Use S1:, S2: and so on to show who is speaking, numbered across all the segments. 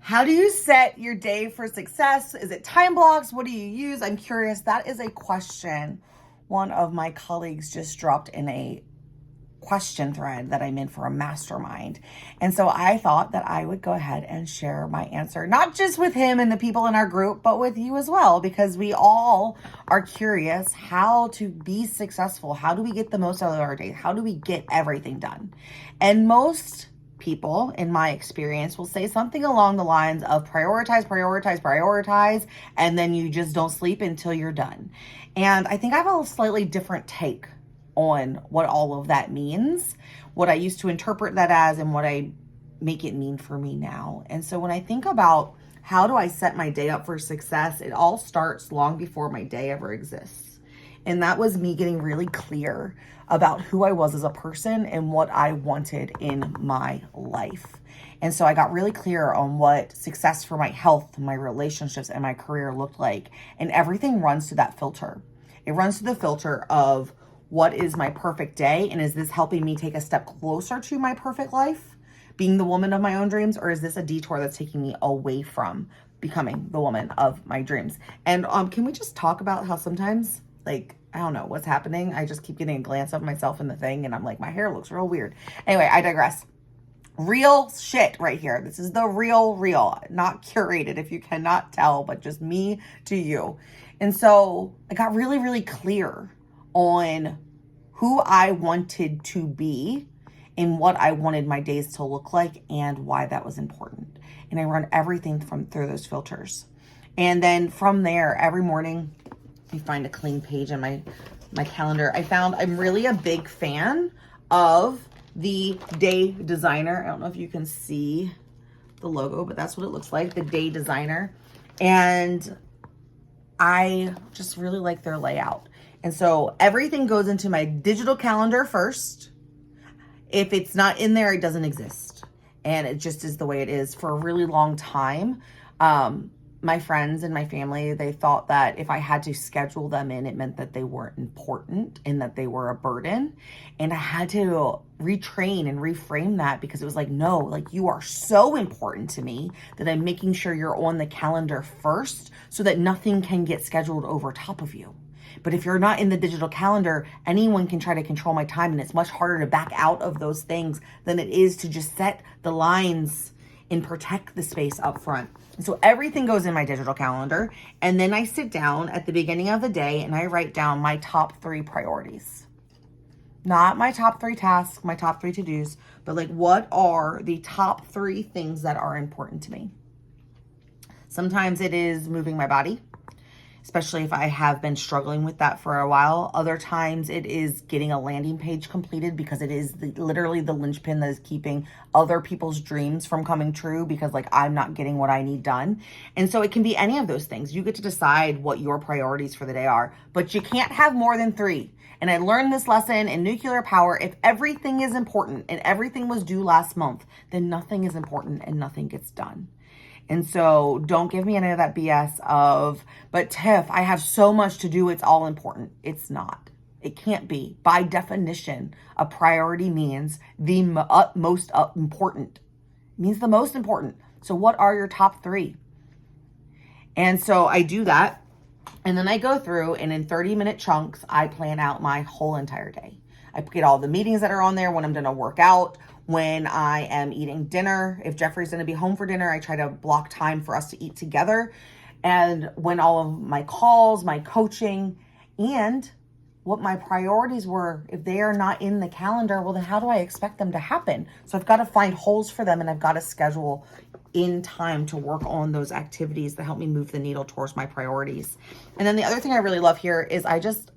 S1: How do you set your day for success? Is it time blocks? What do you use? I'm curious. That is a question one of my colleagues just dropped in a question thread that I'm in for a mastermind. And so I thought that I would go ahead and share my answer, not just with him and the people in our group, but with you as well, because we all are curious how to be successful. How do we get the most out of our day? How do we get everything done? And most people, in my experience, will say something along the lines of prioritize, prioritize, prioritize, and then you just don't sleep until you're done. And I think I have a slightly different take on what all of that means, what I used to interpret that as, and what I make it mean for me now. And so when I think about how do I set my day up for success, it all starts long before my day ever exists. And that was me getting really clear about who I was as a person and what I wanted in my life. And so I got really clear on what success for my health, my relationships, and my career looked like. And everything runs through that filter. It runs through the filter of what is my perfect day? And is this helping me take a step closer to my perfect life, being the woman of my own dreams? Or is this a detour that's taking me away from becoming the woman of my dreams? And can we just talk about how sometimes, like, I don't know what's happening. I just keep getting a glance of myself in the thing and I'm like, my hair looks real weird. Anyway, I digress. Real shit right here. This is the real, not curated if you cannot tell, but just me to you. And so I got really, really clear on who I wanted to be and what I wanted my days to look like and why that was important. And I run everything through those filters. And then from there, every morning, I find a clean page in my calendar. I'm really a big fan of the Day Designer. I don't know if you can see the logo, but that's what it looks like, the Day Designer. And I just really like their layout. And so everything goes into my digital calendar first. If it's not in there, it doesn't exist. And it just is the way it is. For a really long time, my friends and my family, they thought that if I had to schedule them in, it meant that they weren't important and that they were a burden. And I had to retrain and reframe that because it was like, no, like you are so important to me that I'm making sure you're on the calendar first so that nothing can get scheduled over top of you. But if you're not in the digital calendar, anyone can try to control my time, and it's much harder to back out of those things than it is to just set the lines and protect the space up front. And so everything goes in my digital calendar, and then I sit down at the beginning of the day and I write down my top 3 priorities. Not my top 3 tasks, my top 3 to-dos, but like what are the top 3 things that are important to me? Sometimes it is moving my body, especially if I have been struggling with that for a while. Other times it is getting a landing page completed because it is literally the linchpin that is keeping other people's dreams from coming true because like I'm not getting what I need done. And so it can be any of those things. You get to decide what your priorities for the day are, but you can't have more than 3. And I learned this lesson in Nuclear Power. If everything is important and everything was due last month, then nothing is important and nothing gets done. And so don't give me any of that BS of, but Tiff, I have so much to do, it's all important. It's not. It can't be. By definition, a priority means the most important. It means the most important. So what are your top 3? And so I do that. And then I go through and in 30-minute chunks, I plan out my whole entire day. I get all the meetings that are on there when I'm going to work out, when I am eating dinner. If Jeffrey's going to be home for dinner, I try to block time for us to eat together. And when all of my calls, my coaching, and what my priorities were, if they are not in the calendar, well, then how do I expect them to happen? So I've got to find holes for them and I've got to schedule in time to work on those activities that help me move the needle towards my priorities. And then the other thing I really love here is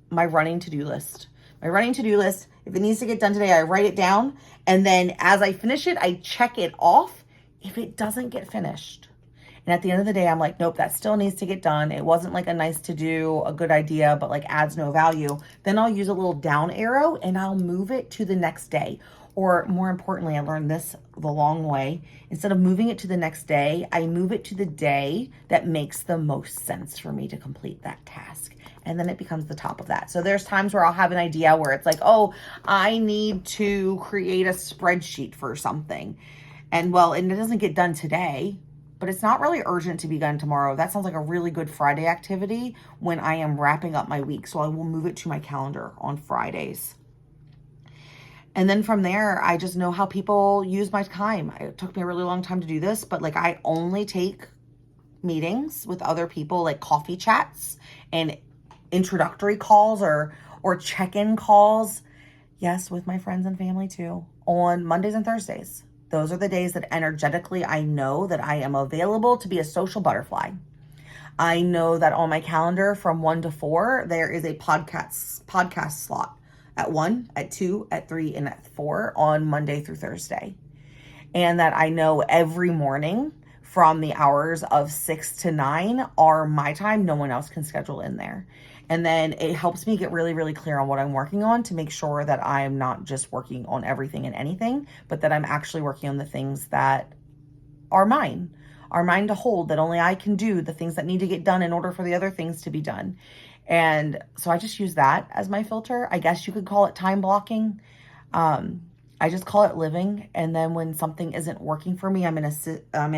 S1: my running to-do list. My running to-do list, if it needs to get done today, I write it down. And then as I finish it, I check it off if it doesn't get finished. And at the end of the day, I'm like, nope, that still needs to get done. It wasn't like a nice to do, a good idea, but like adds no value. Then I'll use a little down arrow and I'll move it to the next day. Or more importantly, I learned this the long way. Instead of moving it to the next day, I move it to the day that makes the most sense for me to complete that task. And then it becomes the top of that. So there's times where I'll have an idea where it's like, oh, I need to create a spreadsheet for something. And well, and it doesn't get done today. but it's not really urgent to be done tomorrow. That sounds like a really good Friday activity when I am wrapping up my week. So I will move it to my calendar on Fridays. And then from there, I just know how people use my time. It took me a really long time to do this, but like I only take meetings with other people, like coffee chats and introductory calls or check-in calls. Yes, with my friends and family too, on Mondays and Thursdays. Those are the days that energetically I know that I am available to be a social butterfly. I know that on my calendar from 1 to 4, there is a podcast slot at 1, at 2, at 3, and at 4 on Monday through Thursday. And that I know every morning from the hours of 6 to 9 are my time. No one else can schedule in there. And then it helps me get really, really clear on what I'm working on to make sure that I'm not just working on everything and anything, but that I'm actually working on the things that are mine to hold, that only I can do, the things that need to get done in order for the other things to be done. And so I just use that as my filter. I guess you could call it time blocking. I just call it living. And then when something isn't working for me, I'm in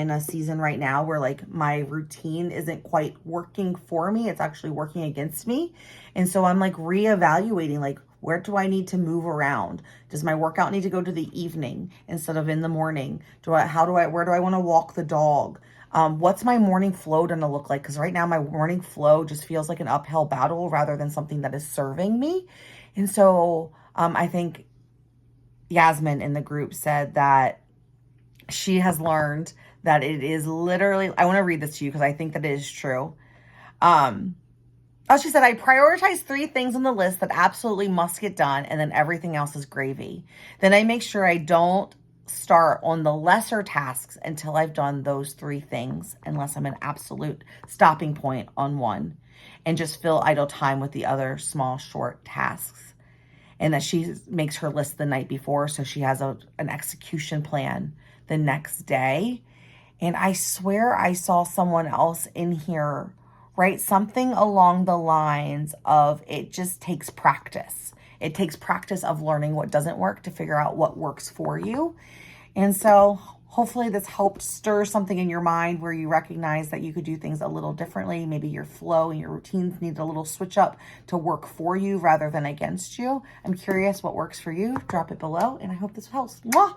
S1: a season right now where like my routine isn't quite working for me. It's actually working against me. And so I'm like reevaluating, like, where do I need to move around? Does my workout need to go to the evening instead of in the morning? Where do I want to walk the dog? What's my morning flow going to look like? Because right now my morning flow just feels like an uphill battle rather than something that is serving me. And so I think Yasmin in the group said that she has learned that it is literally, I want to read this to you because I think that it is true. She said, I prioritize 3 things on the list that absolutely must get done, and then everything else is gravy. Then I make sure I don't start on the lesser tasks until I've done those 3 things, unless I'm an absolute stopping point on one, and just fill idle time with the other small, short tasks. And that she makes her list the night before, so she has an execution plan the next day. And I swear I saw someone else in here write something along the lines of, it just takes practice. It takes practice of learning what doesn't work to figure out what works for you. And so hopefully this helped stir something in your mind where you recognize that you could do things a little differently. Maybe your flow and your routines need a little switch up to work for you rather than against you. I'm curious what works for you. Drop it below, and I hope this helps. Mwah!